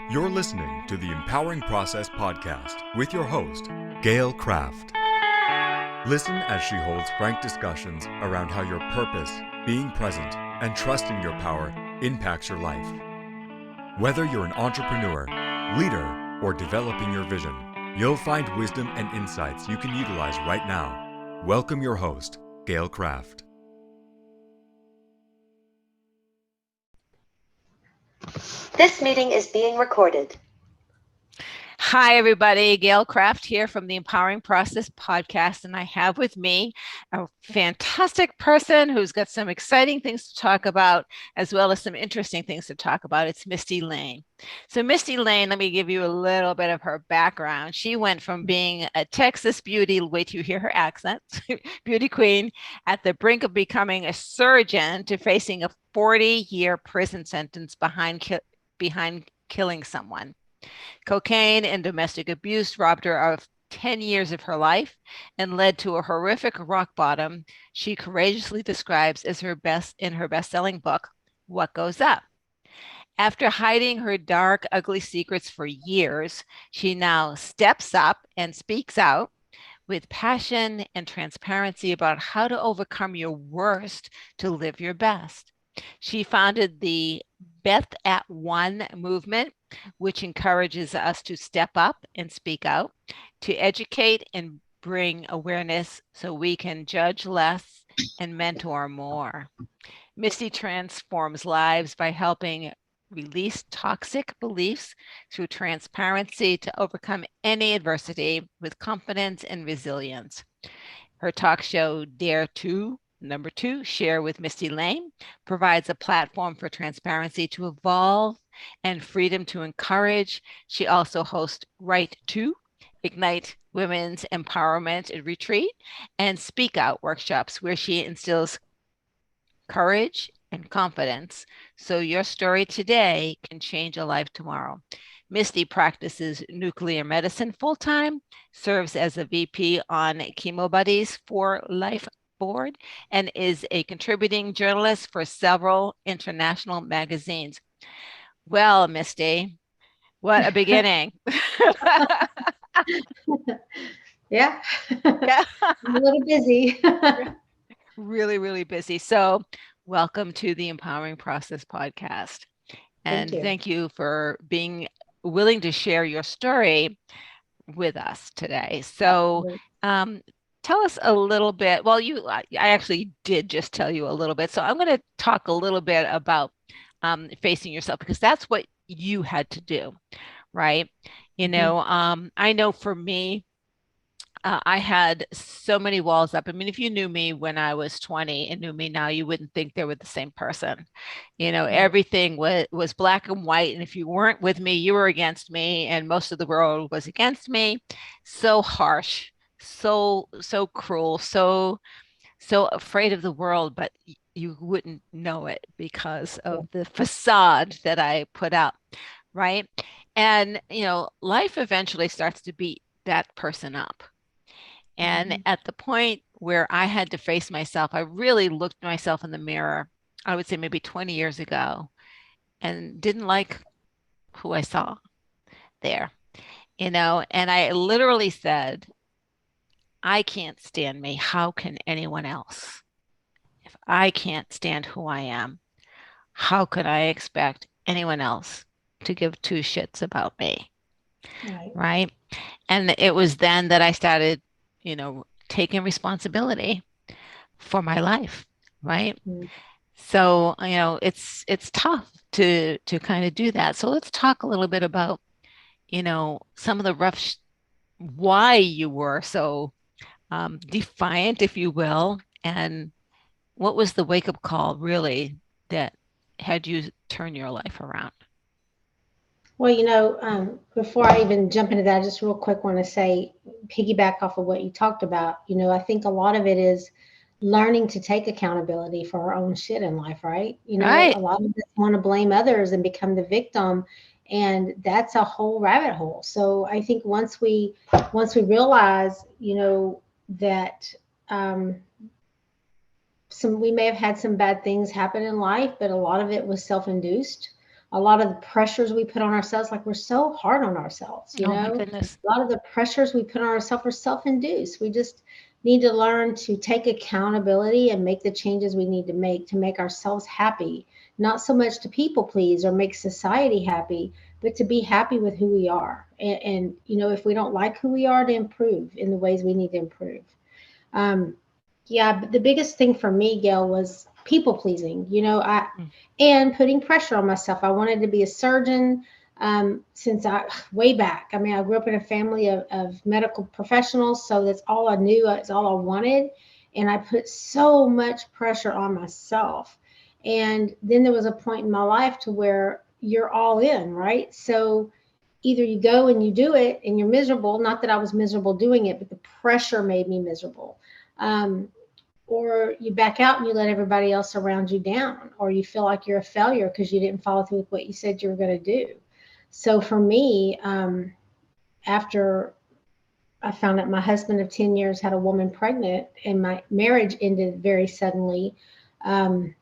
You're listening to the Empowering Process podcast with your host, Gail Kraft. Listen as she holds frank discussions around how your purpose, being present, and trusting your power impacts your life. Whether you're an entrepreneur, leader, or developing your vision, you'll find wisdom and insights you can utilize right now. Welcome your host, Gail Kraft. This meeting is being recorded. Hi, everybody. Gail Kraft here from the Empowering Process podcast. And I have with me a fantastic person who's got some exciting things to talk about, as well as some interesting things to talk about. It's Mistie Layne. So Mistie Layne, let me give you a little bit of her background. She went from being a Texas beauty, wait till you hear her accent, beauty queen, at the brink of becoming a surgeon to facing a 40-year prison sentence behind killing someone. Cocaine and domestic abuse robbed her of 10 years of her life and led to a horrific rock bottom she courageously describes as her best-selling book, What Goes Up. After hiding her dark, ugly secrets for years, she now steps up and speaks out with passion and transparency about how to overcome your worst to live your best. She founded the Beth at One movement, which encourages us to step up and speak out, to educate and bring awareness so we can judge less and mentor more. Mistie transforms lives by helping release toxic beliefs through transparency to overcome any adversity with confidence and resilience. Her talk show, Dare to Number 2, Share with Mistie Layne, provides a platform for transparency to evolve and freedom to encourage. She also hosts Right to Ignite Women's Empowerment Retreat and Speak Out workshops where she instills courage and confidence so your story today can change a life tomorrow. Mistie practices nuclear medicine full-time, serves as a VP on Chemo Buddies for Life board, and is a contributing journalist for several international magazines. Well, Mistie, what a beginning. Yeah. Yeah. I'm a little busy. Really, really busy. So welcome to the Empowering Process podcast. And thank you for being willing to share your story with us today. So tell us a little bit. Well, I actually did just tell you a little bit. So I'm going to talk a little bit about facing yourself, because that's what you had to do, right? I know for me, I had so many walls up. I mean, if you knew me when I was 20 and knew me now, you wouldn't think they were the same person. Everything was black and white. And if you weren't with me, you were against me. And most of the world was against me. So harsh, so cruel, so afraid of the world, but you wouldn't know it because of the facade that I put up, right? And, life eventually starts to beat that person up. And at the point where I had to face myself, I really looked myself in the mirror, I would say maybe 20 years ago, and didn't like who I saw there, and I literally said, I can't stand me. How can anyone else? If I can't stand who I am, how could I expect anyone else to give two shits about me? Right. And it was then that I started, taking responsibility for my life, right? So, it's tough to kind of do that. So let's talk a little bit about, some of the rough, why you were so defiant, if you will, and what was the wake-up call really that had you turn your life around? Well, before I even jump into that, I just real quick want to say, piggyback off of what you talked about. I think a lot of it is learning to take accountability for our own shit in life, right? Right. A lot of us want to blame others and become the victim, and that's a whole rabbit hole. So I think once we realize, that we may have had some bad things happen in life, but a lot of it was self-induced. a lot of the pressures we put on ourselves, like we're so hard on ourselves, Oh my goodness. a lot of the pressures we put on ourselves are self-induced. We just need to learn to take accountability and make the changes we need to make ourselves happy, not so much to people please or make society happy, but to be happy with who we are. And if we don't like who we are, to improve in the ways we need to improve. Um, yeah, but the biggest thing for me, Gail, was people pleasing. Mm. And putting pressure on myself. I wanted to be a surgeon since I way back. I mean, I grew up in a family of medical professionals, so that's all I knew. It's all I wanted, and I put so much pressure on myself. And then there was a point in my life to where you're all in, right? So either you go and you do it and you're miserable. Not that I was miserable doing it, but the pressure made me miserable. Um, or you back out and you let everybody else around you down, or you feel like you're a failure because you didn't follow through with what you said you were going to do. So for me, after I found out my husband of 10 years had a woman pregnant and my marriage ended very suddenly, um,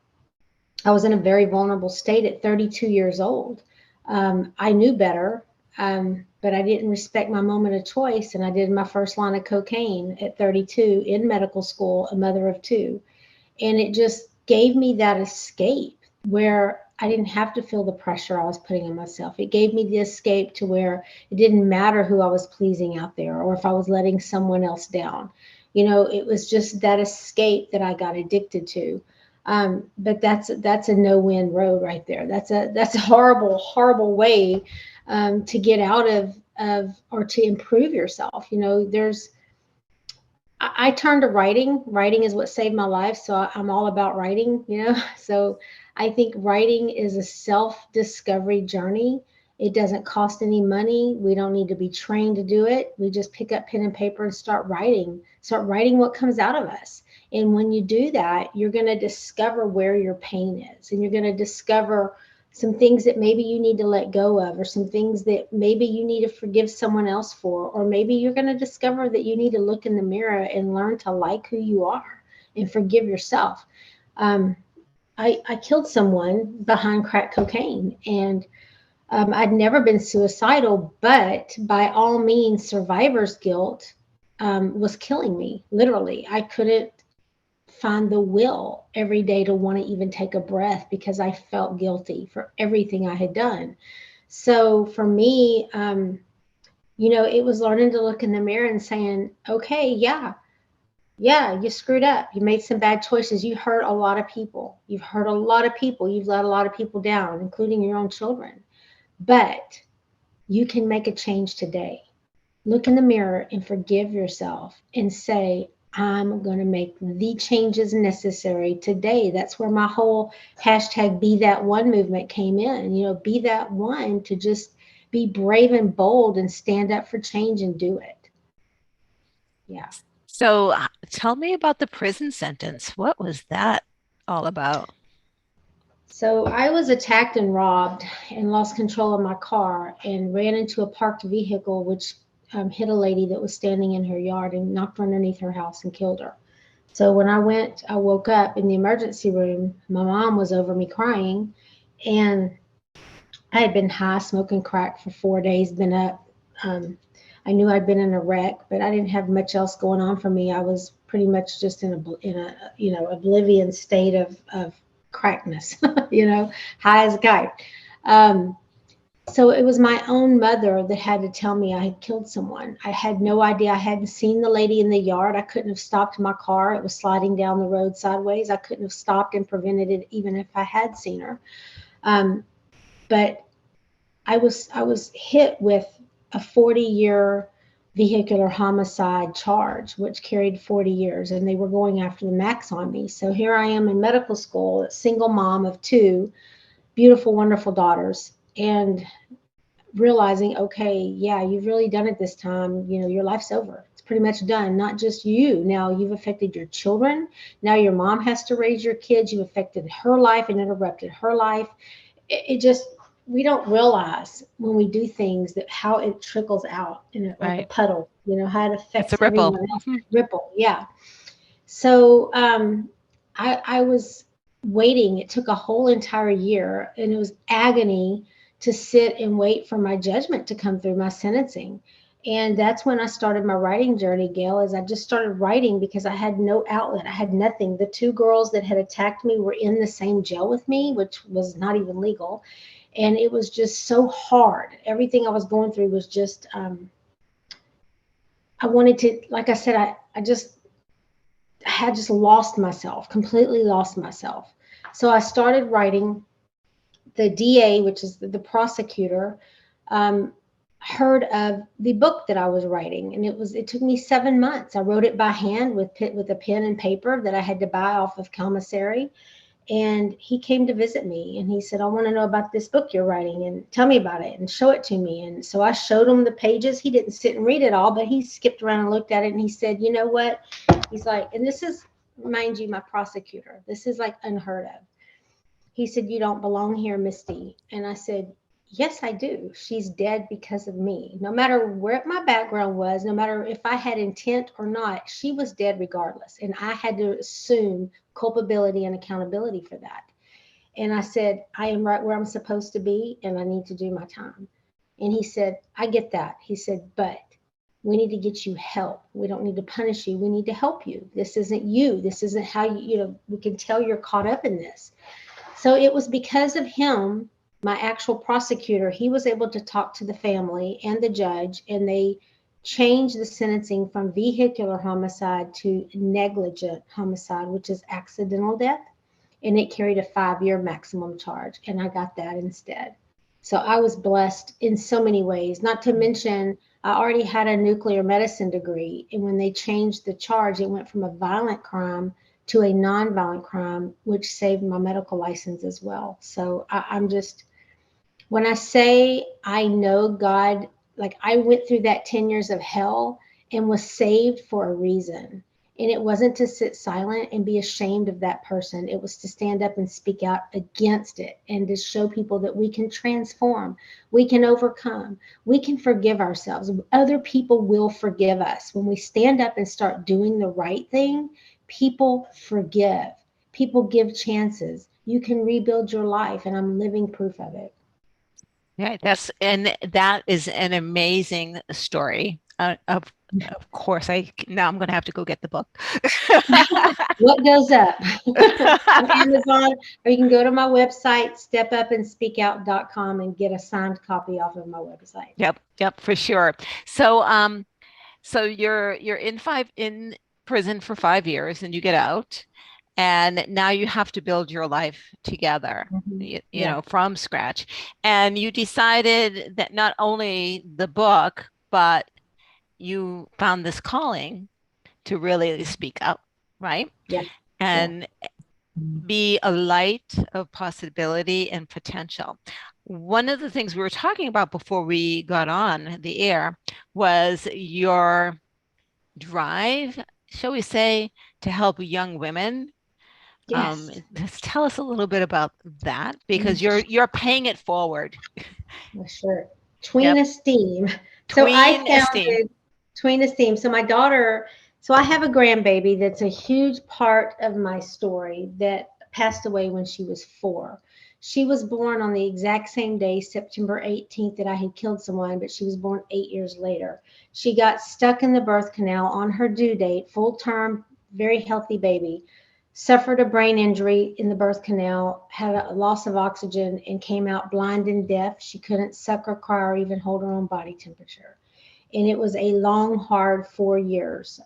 I was in a very vulnerable state at 32 years old. I knew better, but I didn't respect my moment of choice. And I did my first line of cocaine at 32 in medical school, a mother of two. And it just gave me that escape where I didn't have to feel the pressure I was putting on myself. It gave me the escape to where it didn't matter who I was pleasing out there or if I was letting someone else down. It was just that escape that I got addicted to. But that's a no-win road right there. That's a horrible, horrible way to get out of or to improve yourself. I turned to writing. Writing is what saved my life. So I'm all about writing. So I think writing is a self-discovery journey. It doesn't cost any money. We don't need to be trained to do it. We just pick up pen and paper and start writing what comes out of us. And when you do that, you're going to discover where your pain is, and you're going to discover some things that maybe you need to let go of, or some things that maybe you need to forgive someone else for, or maybe you're going to discover that you need to look in the mirror and learn to like who you are and forgive yourself. I killed someone behind crack cocaine, and I'd never been suicidal, but by all means, survivor's guilt was killing me. Literally, I couldn't find the will every day to want to even take a breath because I felt guilty for everything I had done. So for me, it was learning to look in the mirror and saying, okay, yeah, you screwed up. You made some bad choices. You hurt a lot of people. You've hurt a lot of people. You've let a lot of people down, including your own children. But you can make a change today. Look in the mirror and forgive yourself and say, I'm going to make the changes necessary today. That's where my whole hashtag be that one movement came in. Be that one, to just be brave and bold and stand up for change and do it. Yeah. So tell me about the prison sentence. What was that all about? So I was attacked and robbed and lost control of my car and ran into a parked vehicle, which hit a lady that was standing in her yard and knocked underneath her house and killed her. So when I woke up in the emergency room. My mom was over me crying, and I had been high, smoking crack for 4 days, been up. Um, I knew I'd been in a wreck, but I didn't have much else going on for me. I was pretty much just in a oblivion state of crackness, high as a kite. Um, so it was my own mother that had to tell me I had killed someone. I had no idea. I hadn't seen the lady in the yard. I couldn't have stopped my car. It was sliding down the road sideways. I couldn't have stopped and prevented it even if I had seen her. Um, but I was hit with a 40-year vehicular homicide charge, which carried 40 years, and they were going after the max on me. So here I am in medical school, a single mom of two beautiful, wonderful daughters, and realizing, okay, yeah, you've really done it this time. Your life's over. It's pretty much done. Not just you. Now you've affected your children. Now your mom has to raise your kids. You affected her life and interrupted her life. It just, we don't realize when we do things that how it trickles out like a Right. puddle, how it It's a affects ripple. everyone else. Mhm. Ripple, yeah. So I was waiting. It took a whole entire year, and it was agony to sit and wait for my judgment to come through, my sentencing. And that's when I started my writing journey, Gail, is I just started writing because I had no outlet. I had nothing. The two girls that had attacked me were in the same jail with me, which was not even legal. And it was just so hard. Everything I was going through was just, I wanted to, like I said, I had just lost myself, completely lost myself. So I started writing. The DA, which is the prosecutor, um, heard of the book that I was writing, and it took me 7 months. I wrote it by hand with a pen and paper that I had to buy off of commissary. And he came to visit me, and he said, I want to know about this book you're writing, and tell me about it and show it to me. And so I showed him the pages. He didn't sit and read it all, but he skipped around and looked at it, and he said, you know what? He's like, and this is, mind you, my prosecutor. This is like unheard of. He said, you don't belong here, Mistie. And I said, yes, I do. She's dead because of me. No matter where my background was, no matter if I had intent or not, she was dead regardless. And I had to assume culpability and accountability for that. And I said, I am right where I'm supposed to be, and I need to do my time. And he said, I get that. He said, but we need to get you help. We don't need to punish you. We need to help you. This isn't you. This isn't how we can tell you're caught up in this. So it was because of him, my actual prosecutor, he was able to talk to the family and the judge, and they changed the sentencing from vehicular homicide to negligent homicide, which is accidental death. And it carried a 5-year maximum charge. And I got that instead. So I was blessed in so many ways, not to mention I already had a nuclear medicine degree. And when they changed the charge, it went from a violent crime to a nonviolent crime, which saved my medical license as well. So I'm just, when I say I know God, like I went through that 10 years of hell and was saved for a reason. And it wasn't to sit silent and be ashamed of that person. It was to stand up and speak out against it and to show people that we can transform, we can overcome, we can forgive ourselves. Other people will forgive us. When we stand up and start doing the right thing, people forgive, people give chances. You can rebuild your life, and I'm living proof of it. Yeah, that is an amazing story. Of course, now I'm going to have to go get the book. What goes up on Amazon, or you can go to my website, stepupandspeakout.com, and get a signed copy off of my website. Yep, for sure. So you're in prison for 5 years, and you get out, and now you have to build your life together, from scratch. And you decided that not only the book, but you found this calling to really speak up, right? Yeah. And be a light of possibility and potential. One of the things we were talking about before we got on the air was your drive, shall we say, to help young women. Yes. Just tell us a little bit about that, because you're paying it forward. Sure. Tween Yep. Esteem. So I Tween Esteem. founded Tween Esteem. So my daughter, so I have a grandbaby that's a huge part of my story that passed away when she was 4. She was born on the exact same day, September 18th, that I had killed someone, but she was born 8 years later. She got stuck in the birth canal on her due date, full term, very healthy baby, suffered a brain injury in the birth canal, had a loss of oxygen, and came out blind and deaf. She couldn't suck or cry or even hold her own body temperature. And it was a long, hard 4 years.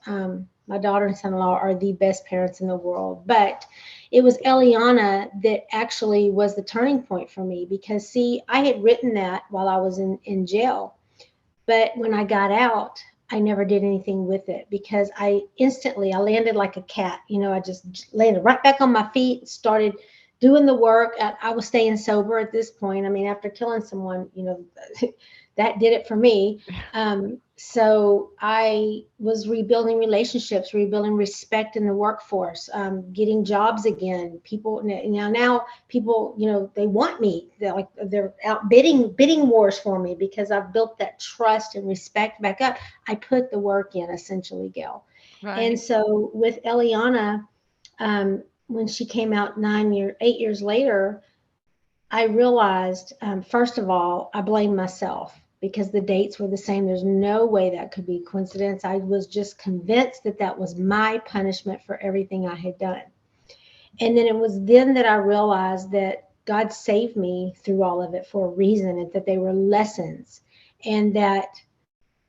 My daughter and son-in-law are the best parents in the world. But it was Eliana that actually was the turning point for me, because, see, I had written that while I was in jail. But when I got out, I never did anything with it, because I landed like a cat. I just landed right back on my feet, started doing the work. I was staying sober at this point. I mean, after killing someone, that did it for me. So I was rebuilding relationships, rebuilding respect in the workforce, getting jobs again. People now people, they want me. They're out bidding wars for me, because I've built that trust and respect back up. I put the work in, essentially, Gail. Right. And so with Eliana, when she came out 8 years later, I realized, first of all, I blamed myself because the dates were the same. There's no way that could be coincidence. I was just convinced that that was my punishment for everything I had done. And then it was then that I realized that God saved me through all of it for a reason, and that they were lessons, and that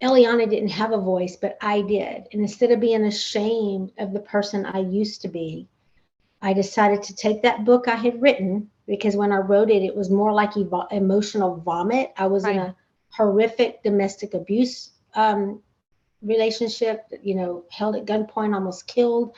Eliana didn't have a voice, but I did. And instead of being ashamed of the person I used to be, I decided to take that book I had written, because when I wrote it, it was more like emotional vomit. I was in Right. a horrific domestic abuse relationship, held at gunpoint, almost killed,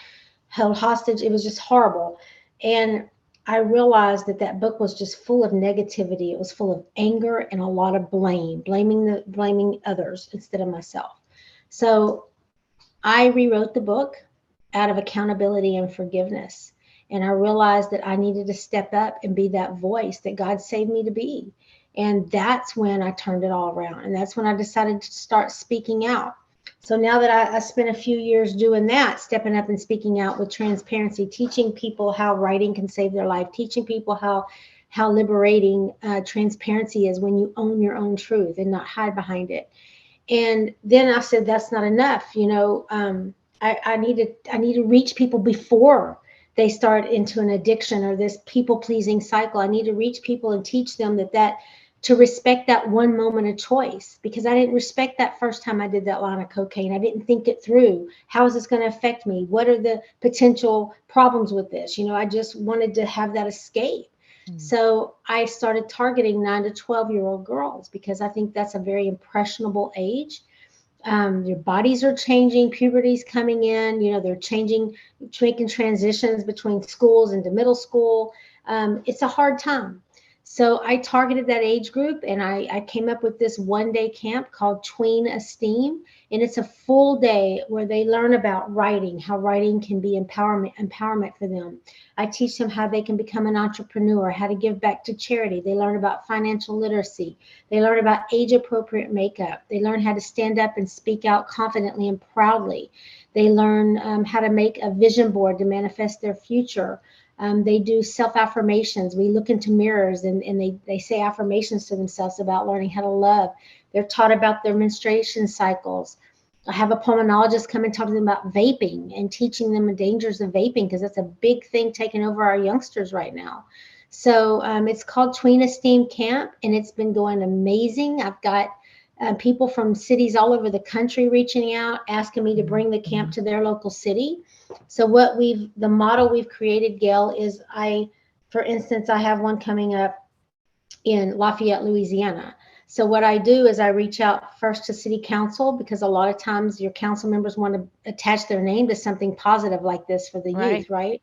held hostage. It was just horrible. And I realized that that book was just full of negativity. It was full of anger and a lot of blaming others instead of myself. So I rewrote the book out of accountability and forgiveness. And I realized that I needed to step up and be that voice that God saved me to be. And that's when I turned it all around. And that's when I decided to start speaking out. So now that I spent a few years doing that, stepping up and speaking out with transparency, teaching people how writing can save their life, teaching people how liberating transparency is when you own your own truth and not hide behind it. And then I said, that's not enough. I need to reach people before they start into an addiction or this people pleasing cycle. I need to reach people and teach them that to respect that one moment of choice, because I didn't respect that first time I did that line of cocaine. I didn't think it through. How is this going to affect me? What are the potential problems with this? I just wanted to have that escape. So I started targeting 9 to 12-year-old girls, because I think that's a very impressionable age. Your bodies are changing, puberty's coming in, they're changing, making transitions between schools into middle school. It's a hard time. So I targeted that age group, and I came up with this 1-day camp called Tween Esteem. And it's a full day where they learn about writing, how writing can be empowerment for them. I teach them how they can become an entrepreneur, how to give back to charity. They learn about financial literacy. They learn about age-appropriate makeup. They learn how to stand up and speak out confidently and proudly. They learn how to make a vision board to manifest their future. They do self-affirmations. We look into mirrors and they say affirmations to themselves about learning how to love. They're taught about their menstruation cycles. I have a pulmonologist come and talk to them about vaping and teaching them the dangers of vaping, because that's a big thing taking over our youngsters right now. So it's called Tween Esteem Camp, and it's been going amazing. I've got people from cities all over the country reaching out, asking me to bring the camp to their local city. So the model we've created, Gail, is for instance, I have one coming up in Lafayette, Louisiana. So what I do is I reach out first to city council, because a lot of times your council members want to attach their name to something positive like this for the youth, right?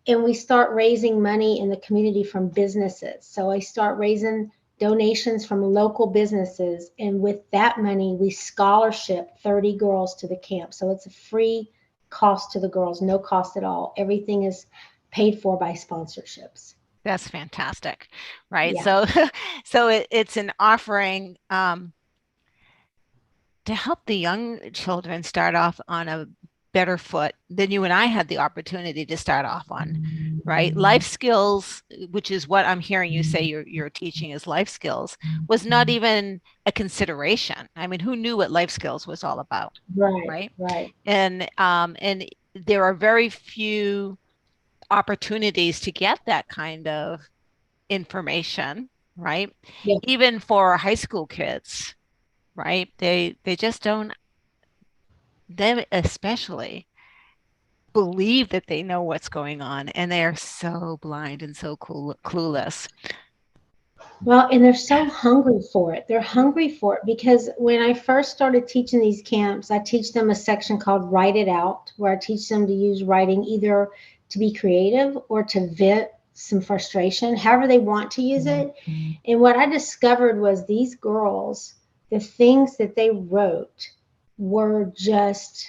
And we start raising money in the community from businesses. So I start raising donations from local businesses. And with that money, we scholarship 30 girls to the camp. So it's a free cost to the girls, no cost at all. Everything is paid for by sponsorships. That's fantastic, right? Yeah. So it's an offering to help the young children start off on a better foot than you and I had the opportunity to start off on, right? Life skills, which is what I'm hearing you say you're teaching is life skills, was not even a consideration. I mean, who knew what life skills was all about, right? Right. And there are very few opportunities to get that kind of information, right? Yeah. Even for high school kids, right? They just don't, them especially, believe that they know what's going on, and they are so blind and so clueless. Well, and they're so hungry for it. They're hungry for it because when I first started teaching these camps, I teach them a section called Write It Out, where I teach them to use writing either to be creative or to vent some frustration, however they want to use it. And what I discovered was these girls, the things that they wrote were just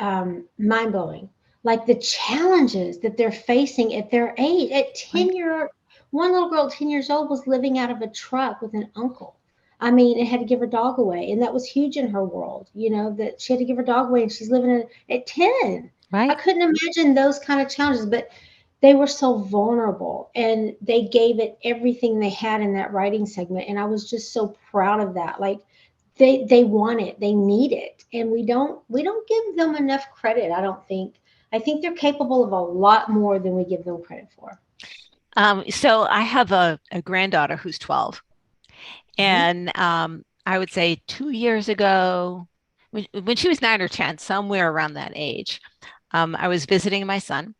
mind blowing. Like the challenges that they're facing at their age, at 10 one little girl, 10 years old, was living out of a truck with an uncle. I mean, it had to give her dog away. And that was huge in her world, that she had to give her dog away and she's living at 10. I Right. couldn't imagine those kind of challenges, but they were so vulnerable and they gave it everything they had in that writing segment. And I was just so proud of that. Like they want it, they need it. And we don't give them enough credit, I don't think. I think they're capable of a lot more than we give them credit for. So I have a granddaughter who's 12. Mhm. And I would say 2 years ago, when she was 9 or 10, somewhere around that age, I was visiting my son,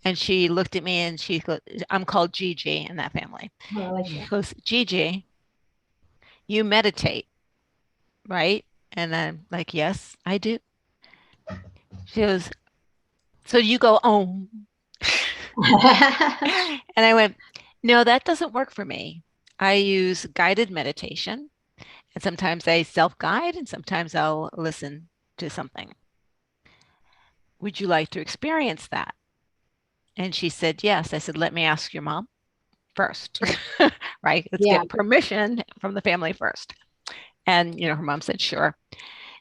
and she looked at me and she goes, I'm called Gigi in that family. Oh, I like She that. goes, Gigi, you meditate, right? And I'm like, yes, I do. She goes, so you go, oh. And I went, no, that doesn't work for me. I use guided meditation, and sometimes I self-guide, and sometimes I'll listen to something. Would you like to experience that? And she said, yes. I said, let me ask your mom first, right? Let's Yeah. get permission from the family first. And, her mom said, sure.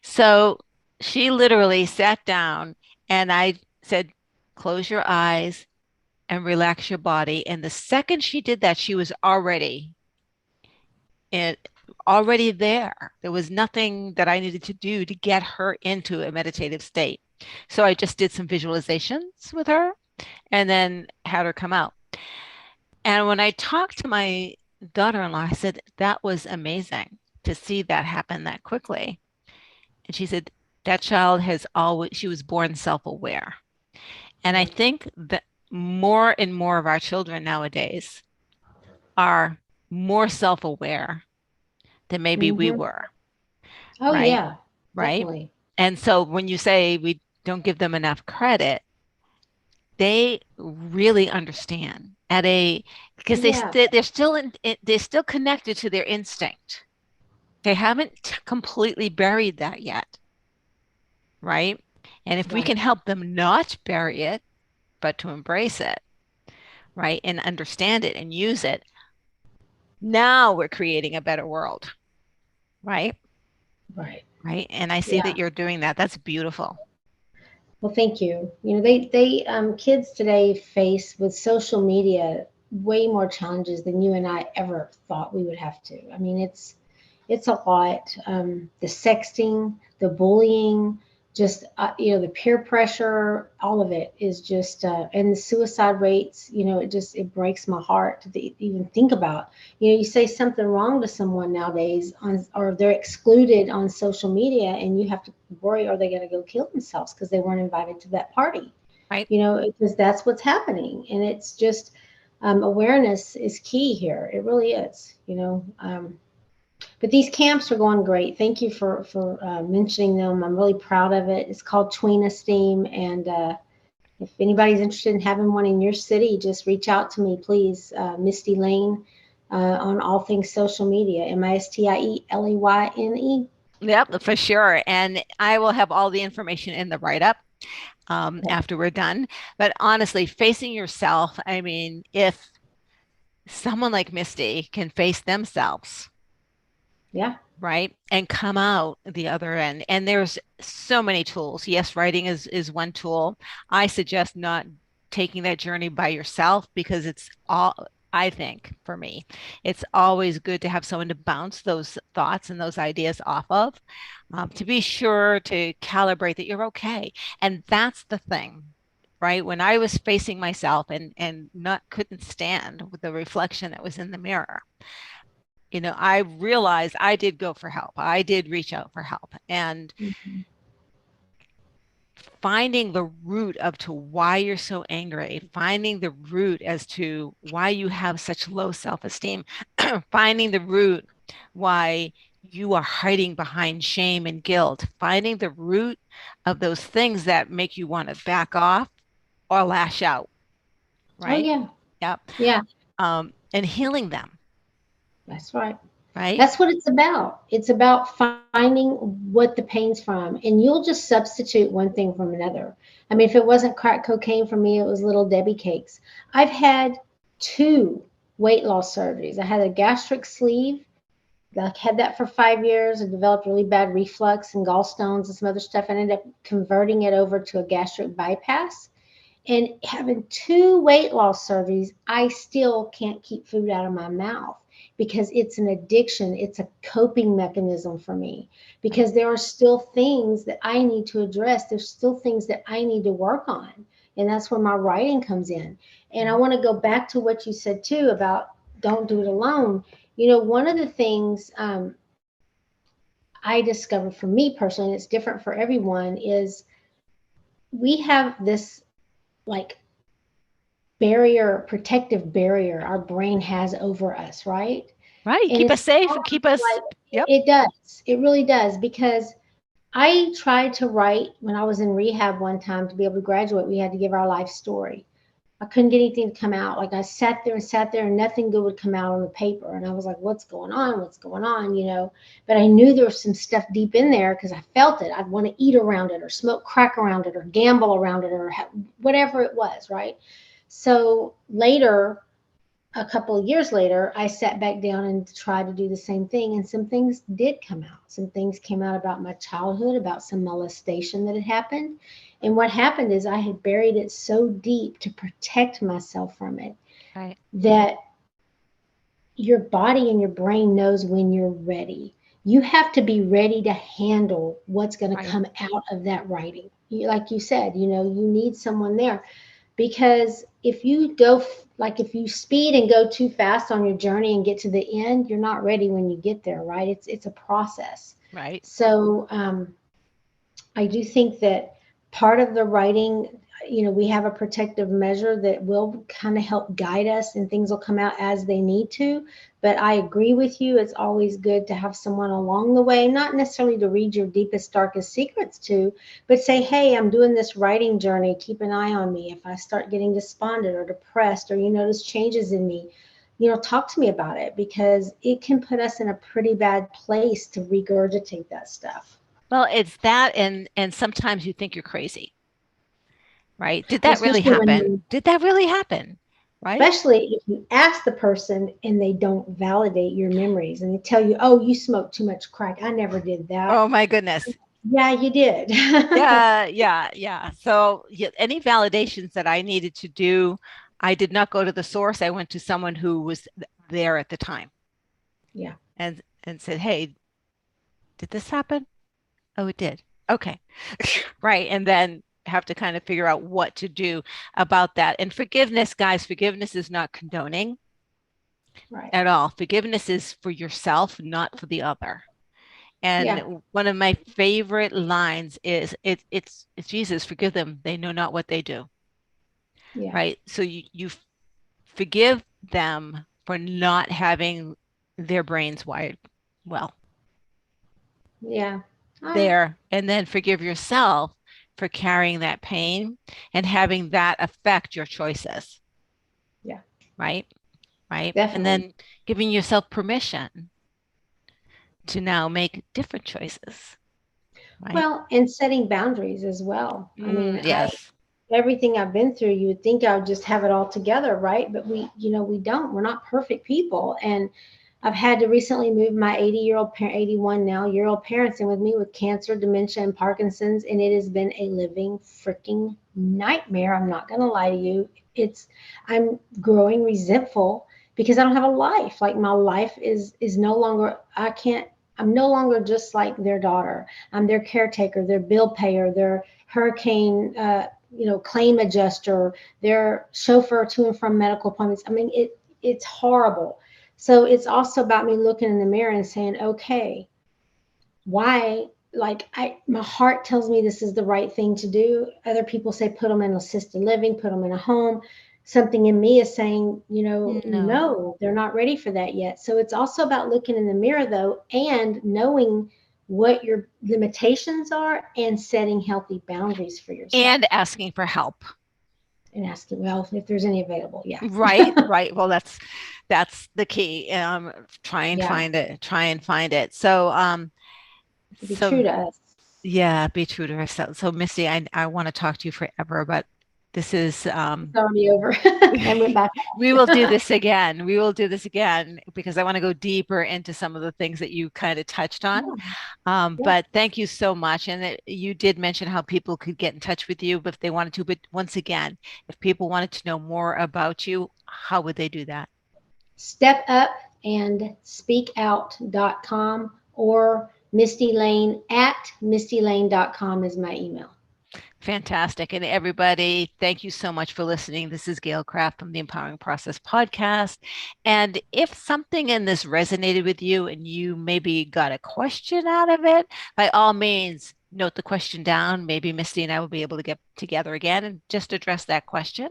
So she literally sat down and I said, close your eyes and relax your body. And the second she did that, she was in, already there. There was nothing that I needed to do to get her into a meditative state. So I just did some visualizations with her and then had her come out. And when I talked to my daughter-in-law, I said, that was amazing to see that happen that quickly. And she said, that child has always, she was born self-aware. And I Right. think that more and more of our children nowadays are more self-aware than maybe we Hmm. were, Oh right? yeah, Right. definitely. And so when you say we don't give them enough credit, they really understand at a because Yeah. they're still they're still connected to their instinct. They haven't completely buried that yet, right? And if we Right. can help them not bury it, but to embrace it, right, and understand it and use it, now we're creating a better world, right? Right. Right. And I see that Yeah. you're doing that. That's beautiful. Well, thank you. They kids today face with social media way more challenges than you and I ever thought we would have to. I mean, it's a lot. The sexting, the bullying, just the peer pressure, all of it is just, and the suicide rates. It breaks my heart to even think about. You say something wrong to someone nowadays or they're excluded on social media, and you have to worry, are they going to go kill themselves because they weren't invited to that party? Right. Because that's what's happening, and it's just awareness is key here. It really is. But these camps are going great. Thank you for mentioning them. I'm really proud of it. It's called Tween Esteem, and if anybody's interested in having one in your city, just reach out to me, please. Mistie Layne on all things social media. MISTIELEYNE. Yep, for sure. And I will have all the information in the write-up Okay. after we're done. But honestly, facing yourself, I mean, if someone like Misty can face themselves, Yeah. right, and come out the other end, and there's so many tools. Yes, writing is one tool. I suggest not taking that journey by yourself because it's all, I think for me, it's always good to have someone to bounce those thoughts and those ideas off of, to be sure to calibrate that you're okay. And that's the thing, right? When I was facing myself and not couldn't stand with the reflection that was in the mirror, I realized I did go for help. I did reach out for help, and Mhm. finding the root of to why you're so angry, finding the root as to why you have such low self-esteem, finding the root why you are hiding behind shame and guilt, finding the root of those things that make you want to back off or lash out, Oh right? yeah. Yep. Yeah. And healing them, That's right. right? That's what it's about. It's about finding what the pain's from, and you'll just substitute one thing from another. I mean, if it wasn't crack cocaine for me, it was little Debbie cakes. I've had two weight loss surgeries. I had a gastric sleeve like had that for 5 years. I developed really bad reflux and gallstones and some other stuff. I ended up converting it over to a gastric bypass. And having 2 weight loss surgeries, I still can't keep food out of my mouth because it's an addiction. It's a coping mechanism for me because there are still things that I need to address. There's still things that I need to work on. And that's where my writing comes in. And I want to go back to what you said too about don't do it alone. One of the things I discovered for me personally, and it's different for everyone, is we have this like protective barrier our brain has over us, right? Right. And Keep it's us safe and almost keep us, like yep. it does. It really does. Because I tried to write when I was in rehab one time to be able to graduate. We had to give our life story. I couldn't get anything to come out. Like I sat there and nothing good would come out on the paper. And I was like, what's going on? What's going on? But I knew there was some stuff deep in there because I felt it. I'd want to eat around it or smoke crack around it or gamble around it or whatever it was, right? So later, a couple of years later, I sat back down and tried to do the same thing. And some things did come out. Some things came out about my childhood, about some molestation that had happened. And what happened is I had buried it so deep to protect myself from it Right. that your body and your brain knows when you're ready. You have to be ready to handle what's going to Right. come out of that writing. Like you said, you need someone there because if you like if you speed and go too fast on your journey and get to the end, you're not ready when you get there, right? It's a process. Right. So I do think that part of the writing, we have a protective measure that will kind of help guide us and things will come out as they need to. But I agree with you. It's always good to have someone along the way, not necessarily to read your deepest, darkest secrets to, but say, hey, I'm doing this writing journey. Keep an eye on me. If I start getting despondent or depressed or you notice changes in me, talk to me about it because it can put us in a pretty bad place to regurgitate that stuff. Well, it's that, and sometimes you think you're crazy, right? Did Well, that really happen? Did that really happen? Right? especially if you ask the person and they don't validate your memories and they tell you, oh, you smoked too much crack. I never did that. Oh my goodness. Yeah, you did. Yeah, yeah, yeah. So yeah, any validations that I needed to do, I did not go to the source. I went to someone who was there at the time Yeah, and said, "Hey, did this happen?" Oh, it did. Okay. Right. And then have to kind of figure out what to do about that. And forgiveness, guys, forgiveness is not condoning right. at all. Forgiveness is for yourself, not for the other. Yeah, And one of my favorite lines is it's Jesus, forgive them. They know not what they do. yeah, Right. So you forgive them for not having their brains wired well yeah. Ah, there, and then forgive yourself for carrying that pain and having that affect your choices. yeah, Right. Right. And definitely. then giving yourself permission to now make different choices. Right. Well, and setting boundaries as well. I mean, Yes. everything I've been through, you would think I would just have it all together, right? But we don't. We're not perfect people. And I've had to recently move my 80-year-old parent, 81 now, year old parents in with me with cancer, dementia, and Parkinson's. And it has been a living freaking nightmare. I'm not going to lie to you. I'm growing resentful because I don't have a life. Like my life is no longer, I'm no longer just like their daughter. I'm their caretaker, their bill payer, their hurricane, claim adjuster, their chauffeur to and from medical appointments. I mean, it's horrible. So it's also about me looking in the mirror and saying, okay, why? Like my heart tells me this is the right thing to do. Other people say put them in assisted living, put them in a home. Something in me is saying, No. no, they're not ready for that yet. So it's also about looking in the mirror though and knowing what your limitations are and setting healthy boundaries for yourself And asking for help. and asking, well, if there's any available. Yeah. Right, right. Well, that's the key. Try and Yeah. find it. Try and find it. So Be true so to us. yeah, be true to herself. So Misty, I want to talk to you forever, but This is Throwing me over and went back. we will do this again. We will do this again because I want to go deeper into some of the things that you kind of touched on. But thank you so much. And you did mention how people could get in touch with you if they wanted to. But once again, if people wanted to know more about you, how would they do that? StepUpAndSpeakOut.com or Mistie Layne at MistieLayne.com is my email. Fantastic. And everybody, thank you so much for listening. This is Gail Craft from the Empowering Process podcast. And if something in this resonated with you and you maybe got a question out of it, by all means, note the question down. Maybe Mistie and I will be able to get together again and just address that question.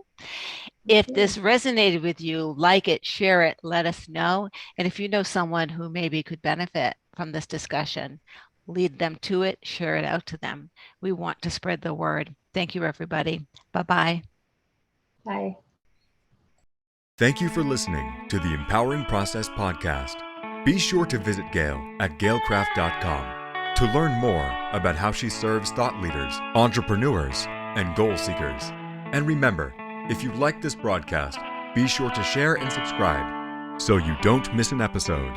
If this resonated with you, like it, share it, let us know. And if you know someone who maybe could benefit from this discussion, lead them to it, share it out to them. We want to spread the word. Thank you, everybody. Bye-bye. Bye. Thank you for listening to the Empowering Process podcast. Be sure to visit Gail at gailcraft.com to learn more about how she serves thought leaders, entrepreneurs, and goal seekers. And remember, if you like this broadcast, be sure to share and subscribe so you don't miss an episode.